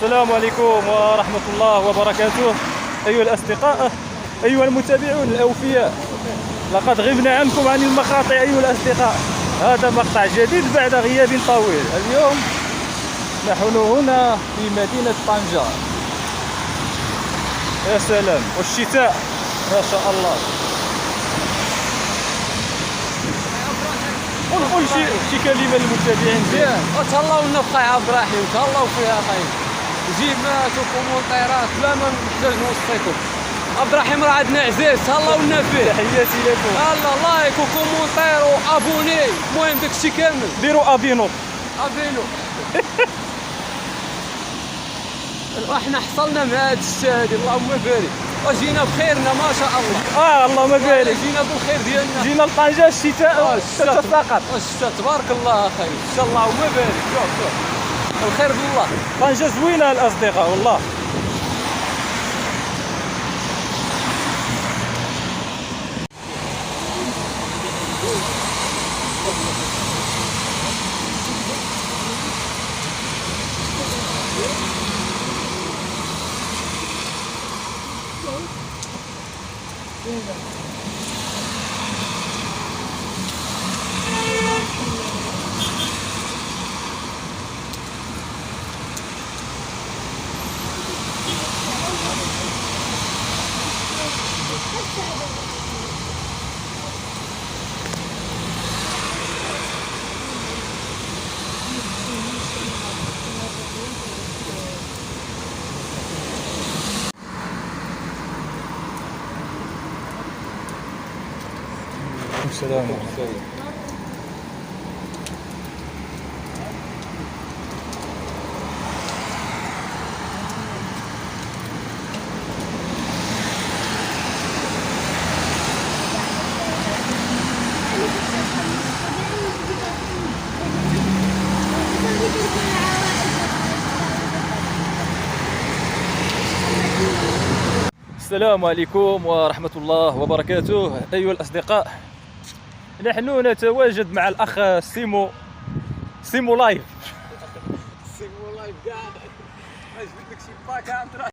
السلام عليكم ورحمة الله وبركاته. أيها الأصدقاء، أيها المتابعون الأوفياء، لقد غبنا عنكم عن المقاطع أيها الأصدقاء. هذا مقطع جديد بعد غياب طويل. اليوم نحن هنا في مدينة طنجة. يا سلام، والشتاء ما شاء الله. قول شي كلمة للمتابعين. تهلاو لنا في عبد الرحيم، تهلاو فيها خايب. جيب كومونتيرات لا ما نحتاج نوصيكم. عبد الرحيم راه عندنا عزيز، تهلاو لنا فيه. تحياتي لكم. الله لايك وكومونتير وابوني، المهم داكشي كامل. ديروا ابينو. احنا حصلنا مع هذا الشيء هذه، اللهم بارك. وجينا بخيرنا ما شاء الله. اللهم بارك. جينا بالخير ديالنا. جينا لطنجة الشتاء تتساقط. الشتاء تبارك الله اخي، ان شاء الله اللهم بارك. شوف الخير بالله. طنجة زوينة الأصدقاء والله. السلام عليكم. السلام عليكم ورحمة الله وبركاته. أيها الأصدقاء، نحن نتواجد مع الأخ سيمو لايف. سيمو لايف كاع. اش بدك شي باك